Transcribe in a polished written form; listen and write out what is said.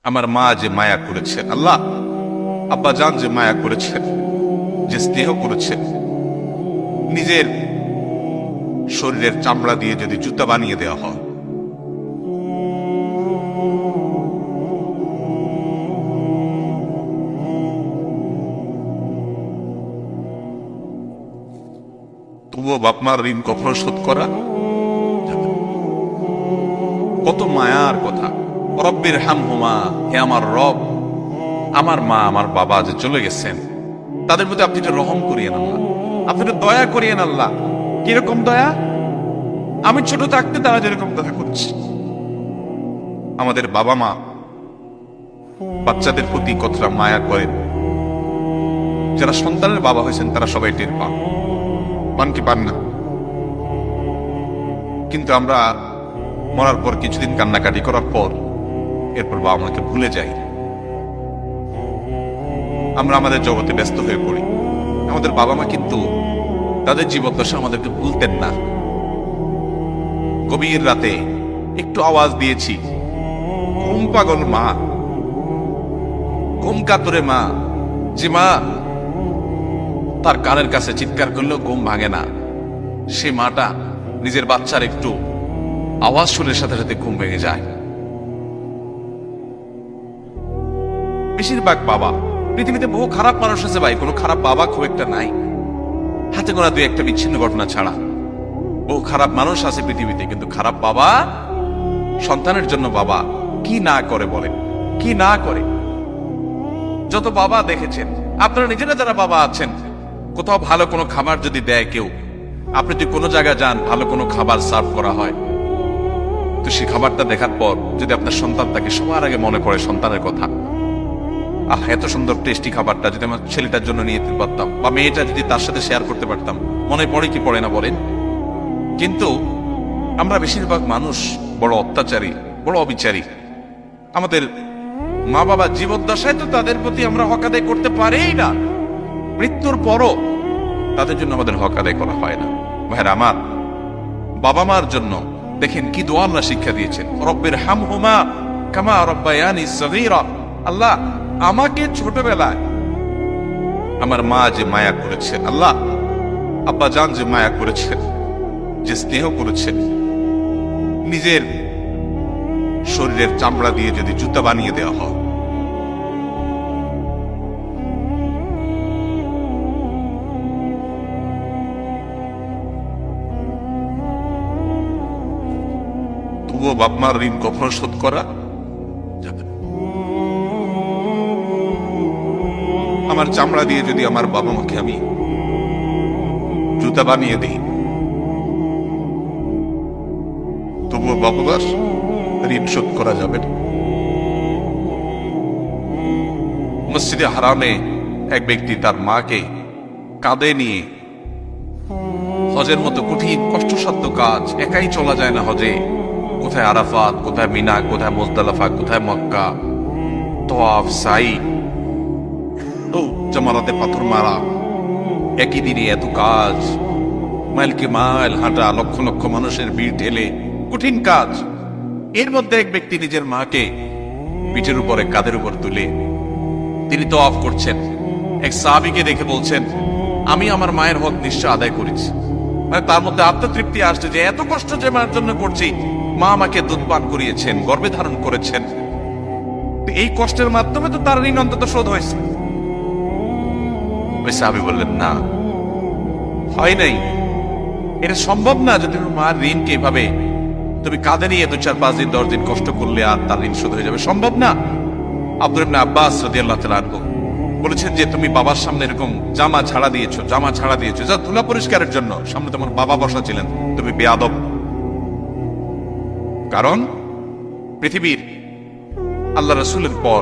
আমার মা যে মায়া করেছেন, আল্লাহ আব্বা জান যে মায়া করেছেন, যে স্নেহ করেছেন, নিজের শরীরের চামড়া দিয়ে যদি জুতা বানিয়ে দেওয়া হয়, তবুও বাপমার ঋণ কখনো শোধ করা যাবে না। কত মায়ার কথা। রব্বির হামহুমা, হে আমার রব, আমার মা আমার বাবা যে চলে গেছেন, তাদের প্রতি আপনি একটা রহম করিয়েন আল্লাহ, আপনি একটা দয়া করিয়েন আল্লাহ। কিরকম দয়া? আমি ছোট থাকতে তারা যেরকম দয়া করছে। আমাদের বাবা মা বাচ্চাদের প্রতি কতটা মায়া করেন, যারা সন্তানের বাবা হয়েছেন তারা সবাই টের পান কি পান না? কিন্তু আমরা মরার পর কিছুদিন কান্নাকাটি করার পর এরপর বাবা মাকে ভুলে যাই। আমরা আমাদের জগতে ব্যস্ত হয়ে পড়ি। আমাদের বাবা মা কিন্তু তাদের জীবদ্দশা আমাদেরকে ভুলতেন না। গভীর রাতে একটু আওয়াজ দিয়েছি, ঘুম পাগল মা, ঘুম কাতরে মা, যে মা তার কানের কাছে চিৎকার করলেও ঘুম ভাঙে না, সে মাটা নিজের বাচ্চার একটু আওয়াজ শুনের সাথে সাথে ঘুম ভেঙে যায়। বেশিরভাগ বাবা, পৃথিবীতে বহু খারাপ মানুষ আছে ভাই, কোনো খারাপ বাবা খুব একটা নাই, হাতে গোনা দুই একটা বিচ্ছিন্ন ঘটনা ছাড়া। বহু খারাপ মানুষ আছে পৃথিবীতে, কিন্তু খারাপ বাবা, সন্তানের জন্য বাবা কি না করে বলেন, কি না করে। যত বাবা দেখেছেন, আপনারা নিজেরা যারা বাবা আছেন, কোথাও ভালো কোনো খাবার যদি দেয় কেউ, আপনি যদি কোনো জায়গায় যান, ভালো কোনো খাবার সার্ভ করা হয়, তো সেই খাবারটা দেখার পর যদি আপনার সন্তান তাকে সবার আগে মনে পড়ে সন্তানের কথা, এত সুন্দর টেস্টি খাবারটা যদি আমার ছেলেটার জন্য নিয়ে যেতে পারতাম, বা মেয়েটা যদি তার সাথে শেয়ার করতে পারতাম, মনে পড়ে কি পড়ে না বলেন? কিন্তু আমরা বেশিরভাগ মানুষ বড় অত্যাচারী, বড় অবিচারী। আমাদের মা বাবা জীবদ্দশায় তো তাদের প্রতি আমরা হক আদায় করতে পারিই না, মৃত্যুর পরও তাদের জন্য আমাদের হক আদায় করা হয় না। ভাইরা আমার, বাবা মার জন্য দেখেন কি দোয়া আল্লাহ শিক্ষা দিয়েছেন, রব্বির হামহুমা কামা রাব্বায়ানি সগীরা। আল্লাহ আমাকে ছোটবেলায় আমার মা যে মায়া করেছেন, আল্লাহ আব্বা জান যে মায়া করেছেন, যে স্নেহ করেছেন, নিজের শরীরের চামড়া দিয়ে যদি জুতা বানিয়ে দেওয়া হয়, তবুও বাপমার ঋণ কখনো শোধ করা যাবে না। আমার চামড়া দিয়ে যদি আমার বাবা মাকে আমি জুতা বানিয়ে দিই, তবুও বাবার ঋণ শোধ করা যাবে না। মসজিদে হারামে এক ব্যক্তি তার মাকে কাঁধে নিয়ে, হজের মতো কঠিন কষ্টসাধ্য কাজ, একাই চলা যায় না হজে, কোথায় আরাফাত, কোথায় মিনা, কোথায় মুজদালিফা, কোথায় মক্কা, তাওয়াফ, সাই, ও জামারাতে পাথর মারা, একই দিনে এত কাজ, মাইলকে মাইল হাঁটা, লক্ষ লক্ষ মানুষের ভিড় ঠেলে, কঠিন কাজ। এর মধ্যে এক ব্যক্তি নিজের মাকে পিঠের উপরে, কাঁধের উপর তুলে তিনি তাওয়াফ করছেন। এক সাহাবীকে দেখে বলছেন, আমি আমার মায়ের হক নিশ্চয় আদায় করেছি। মানে তার মধ্যে আত্মতৃপ্তি আসছে যে এত কষ্ট যে মায়ের জন্য করছি, মা আমাকে দুধ পান করিয়েছেন, গর্ভে ধারণ করেছেন, এই কষ্টের মাধ্যমে তো তার ঋণ অন্তত শোধ হয়েছে। ওই সাহাবী বললেন, না, হয় নাই, এটা সম্ভব না যে তুমি মার ঋণকে এভাবে তুমি কাঁধে নিয়ে 2-4-5 দিন 10 দিন কষ্ট করলে আর তার ঋণ শোধ হয়ে যাবে, সম্ভব না। আব্দুল ইবনে আব্বাস রাদিয়াল্লাহু তাআলা আনহু বলেছেন যে তুমি বাবার সামনে এরকম জামা ছাড়া দিয়েছো যা ধুলা পরিষ্কারের জন্য, সামনে তোমার বাবা বসা ছিলেন, তুমি বেয়াদব। কারণ পৃথিবীর আল্লাহ রাসূলের পর